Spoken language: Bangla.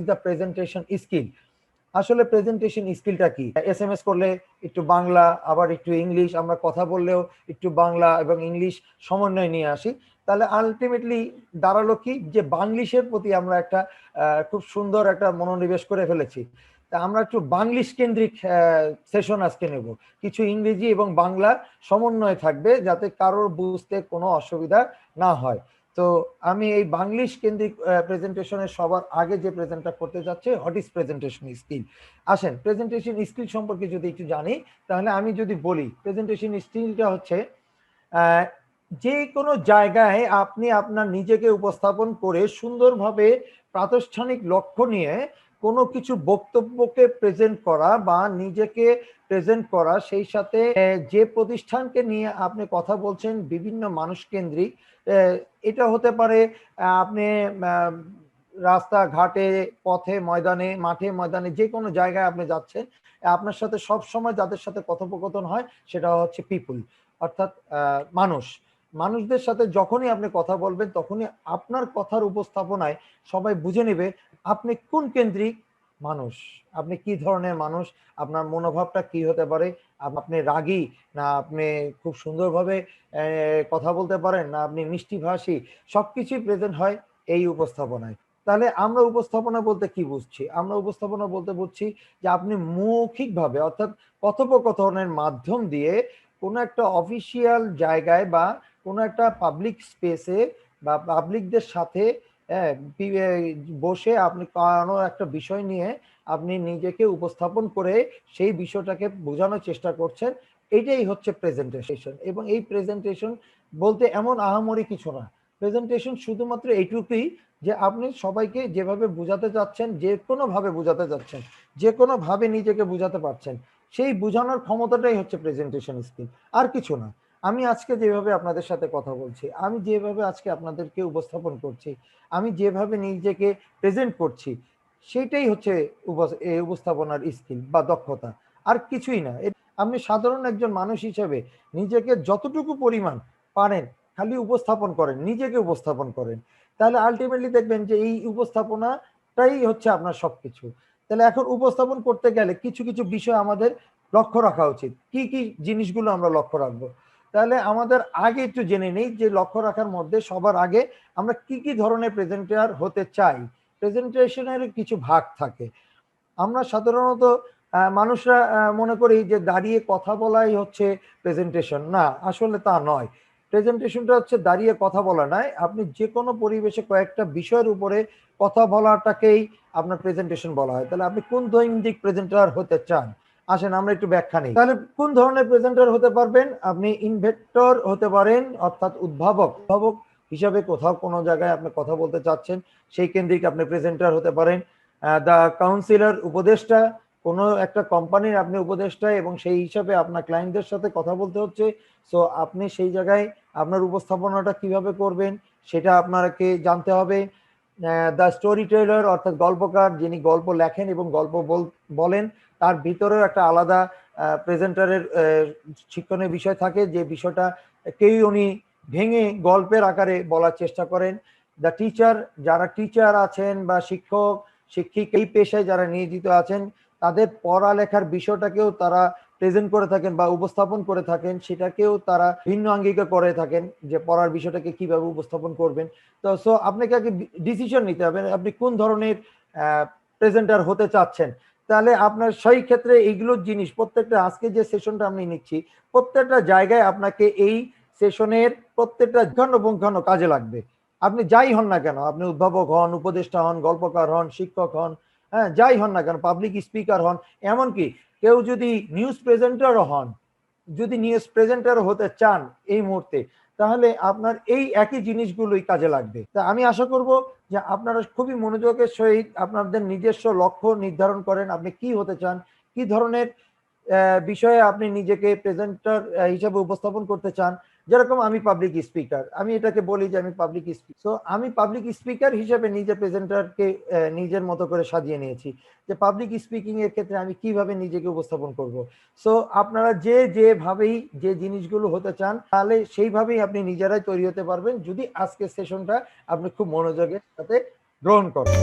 The presentation skill. আসলে প্রেজেন্টেশন স্কিলটা কি? এসএমএস করলে একটু বাংলা, আবার একটু ইংলিশ, আমরা কথা বললেও একটু বাংলা এবং ইংলিশ সমন্বয় নিয়ে আসি। তাহলে আলটিমেটলি দাঁড়ালো কি, যে বাংলিশের প্রতি আমরা একটা খুব সুন্দর একটা মনোনিবেশ করে ফেলেছি। তা আমরা একটু বাংলিশ কেন্দ্রিক সেশন আজকে নেব। কিছু ইংরেজি এবং বাংলা সমন্বয় থাকবে, যাতে কারোর বুঝতে কোনো অসুবিধা না হয়। তো আমি এই বাংলিশ কেন্দ্রিক প্রেজেন্টেশনের সবার আগে যে প্রেজেন্টটা করতে যাচ্ছি, হোয়াট ইজ প্রেজেন্টেশন স্কিল। আসেন প্রেজেন্টেশন স্কিল সম্পর্কে যদি একটু জানি, তাহলে আমি যদি বলি প্রেজেন্টেশন স্কিলটা হচ্ছে যে কোনো জায়গায় আপনি আপনার নিজেকে উপস্থাপন করে সুন্দরভাবে প্রাতিষ্ঠানিক লক্ষ্য নিয়ে কোনো কিছু বক্তব্যকে প্রেজেন্ট করা বা নিজেকে প্রেজেন্ট করা, সেই সাথে যে প্রতিষ্ঠানকে নিয়ে আপনি কথা বলছেন বিভিন্ন মানুষ কেন্দ্রিক, এটা হতে পারে আপনি রাস্তাঘাটে, পথে, ময়দানে, মাঠে ময়দানে, যে কোনো জায়গায় আপনি যাচ্ছেন, আপনার সাথে সব সময় যাদের সাথে কথোপকথন হয় সেটা হচ্ছে পিপুল, অর্থাৎ মানুষ। মানুষদের সাথে যখনই আপনি কথা বলবেন, তখনই আপনার কথার উপস্থাপনায় সবাই বুঝে নেবে আপনি কোন কেন্দ্রিক মানুষ, আপনি কি ধরনের মানুষ, আপনার মনোভাবটা কি হতে পারে, আপনি রাগী না আপনি খুব সুন্দরভাবে কথা বলতে পারেন, না আপনি মিষ্টিভাষী, সবকিছুই প্রেজেন্ট হয় এই উপস্থাপনায়। তাহলে আমরা উপস্থাপনা বলতে কি বুঝছি? আমরা উপস্থাপনা বলতে বুঝছি যে আপনি মৌখিকভাবে, অর্থাৎ কথোপকথনের মাধ্যম দিয়ে কোনো একটা অফিসিয়াল জায়গায় বা কোনো একটা পাবলিক স্পেসে বা পাবলিকদের সাথে বসে আপনি কোনো একটা বিষয় নিয়ে আপনি নিজেকে উপস্থাপন করে সেই বিষয়টাকে বোঝানোর চেষ্টা করছেন। এটাই হচ্ছে প্রেজেন্টেশন। এবং এই প্রেজেন্টেশন বলতে এমন আহামরি কিছু না। প্রেজেন্টেশন শুধুমাত্র এইটুকুই যে আপনি সবাইকে যেভাবে বোঝাতে চাচ্ছেন, যে কোনোভাবে বোঝাতে চাচ্ছেন, যে কোনোভাবে নিজেকে বোঝাতে পারছেন, সেই বোঝানোর ক্ষমতাটাই হচ্ছে প্রেজেন্টেশন স্কিল, আর কিছু না। আমি আজকে যেভাবে আপনাদের সাথে কথা বলছি, আমি যেভাবে আজকে আপনাদেরকে উপস্থাপন করছি, আমি যেভাবে নিজেকে প্রেজেন্ট করছি, সেইটাই হচ্ছে উপস্থাপনার স্কিল বা দক্ষতা, আর কিছুই না। আপনি সাধারণ একজন মানুষ হিসেবে নিজেকে যতটুকু পরিমাণ পারেন খালি উপস্থাপন করেন, নিজেকে উপস্থাপন করেন, তাহলে আলটিমেটলি দেখবেন যে এই উপস্থাপনাটাই হচ্ছে আপনার সবকিছু। তাহলে এখন উপস্থাপন করতে গেলে কিছু কিছু বিষয় আমাদের লক্ষ্য রাখা উচিত। কি কি জিনিসগুলো আমরা লক্ষ্য রাখবো? তাহলে আমাদের আগে একটু জেনে নেই যে লক্ষ্য রাখার মধ্যে সবার আগে আমরা কি কি ধরনের প্রেজেন্টার হতে চাই। প্রেজেন্টেশনের কিছু ভাগ থাকে। আমরা সাধারণত মানুষরা মনে করি যে দাঁড়িয়ে কথা বলাই হচ্ছে প্রেজেন্টেশন। না, আসলে তা নয়। প্রেজেন্টেশনটা হচ্ছে দাঁড়িয়ে কথা বলা নয়, আপনি যে কোনো পরিবেশে কয়েকটা বিষয়ের উপরে কথা বলাটাকেই আপনার প্রেজেন্টেশন বলা হয়। তাহলে আপনি কোন দৈনিক প্রেজেন্টার হতে চান, আসেন আমরা একটু ব্যাখ্যা নিই। তাহলে কোন ধরনের প্রেজেন্টার হতে পারবেন? আপনি ইনভেন্টর হতে পারেন, অর্থাৎ উদ্ভাবক হিসাবে কোথাও কোনো জায়গায় আপনি কথা বলতে চাচ্ছেন, সেই কেন্দ্রিক আপনি প্রেজেন্টার হতে পারেন। দ্য কাউন্সিলর, উপদেষ্টা, কোনো একটা কোম্পানির আপনি উপদেষ্টা এবং সেই হিসাবে আপনার ক্লায়েন্টদের সাথে কথা বলতে হচ্ছে। সো আপনি সেই জায়গায় আপনার উপস্থাপনাটা কিভাবে করবেন সেটা আপনাকে জানতে হবে। দ্য স্টোরি টেলার, অর্থাৎ গল্পকার, যিনি গল্প লেখেন এবং গল্প বলেন, তার ভিতরেও একটা আলাদা প্রেজেন্টারের শিক্ষণীয় বিষয় থাকে, যে বিষয়টা কেউ উনি ভেঙে গল্পের আকারে বলার চেষ্টা করেন। দ্য টিচার, যারা টিচার আছেন বা শিক্ষক শিক্ষিক এই পেশায় যারা নিয়োজিত আছেন, তাদের পড়ালেখার বিষয়টাকেও তারা প্রেজেন্ট করে থাকেন বা উপস্থাপন করে থাকেন, সেটাকেও তারা ভিন্ন আঙ্গিকে করে থাকেন যে পড়ার বিষয়টাকে কিভাবে উপস্থাপন করবেন। তো সো আপনাকে আগে ডিসিশন নিতে হবে আপনি কোন ধরনের প্রেজেন্টার হতে চাচ্ছেন। তাহলে আপনার সেই ক্ষেত্রে এইগুলোর জিনিস প্রত্যেকটা, আজকে যে সেশনটা আমি নিচ্ছি, প্রত্যেকটা জায়গায় আপনাকে এই সেশনের প্রত্যেকটা পুঙ্খানুপুঙ্খানু কাজে লাগবে। আপনি যাই হন না কেন, আপনি উদ্ভাবক হন, উপদেষ্টা হন, গল্পকার হন, শিক্ষক হন, হ্যাঁ যাই হন না কেন, পাবলিক স্পিকার হন, এমনকি কেউ যদি নিউজ প্রেজেন্টারও হন, যদি নিউজ প্রেজেন্টার হতে চান এই মুহূর্তে, তাহলে আপনার এই একই জিনিসগুলোই কাজে লাগবে। তা আমি আশা করব যে আপনারা খুবই মনোযোগের সহিত আপনাদের নিজস্ব লক্ষ্য নির্ধারণ করেন, আপনি কি হতে চান, কি ধরনের বিষয়ে আপনি নিজেকে প্রেজেন্টার হিসেবে উপস্থাপন করতে চান। যেরকম আমি পাবলিক স্পিকার, আমি এটাকে বলি যে আমি পাবলিক স্পিকার। সো আমি পাবলিক স্পিকার হিসেবে নিজের প্রেজেন্টারকে নিজের মতো করে সাজিয়ে নিয়েছি যে পাবলিক স্পিকিং এর ক্ষেত্রে আমি কিভাবে নিজেকে উপস্থাপন করব। সো আপনারা যেভাবেই যে জিনিসগুলো হতে চান, তাহলে সেইভাবেই আপনি নিজেরাই তৈরি হতে পারবেন যদি আজকের সেশনটা আপনি খুব মনোযোগের সাথে গ্রহণ করেন।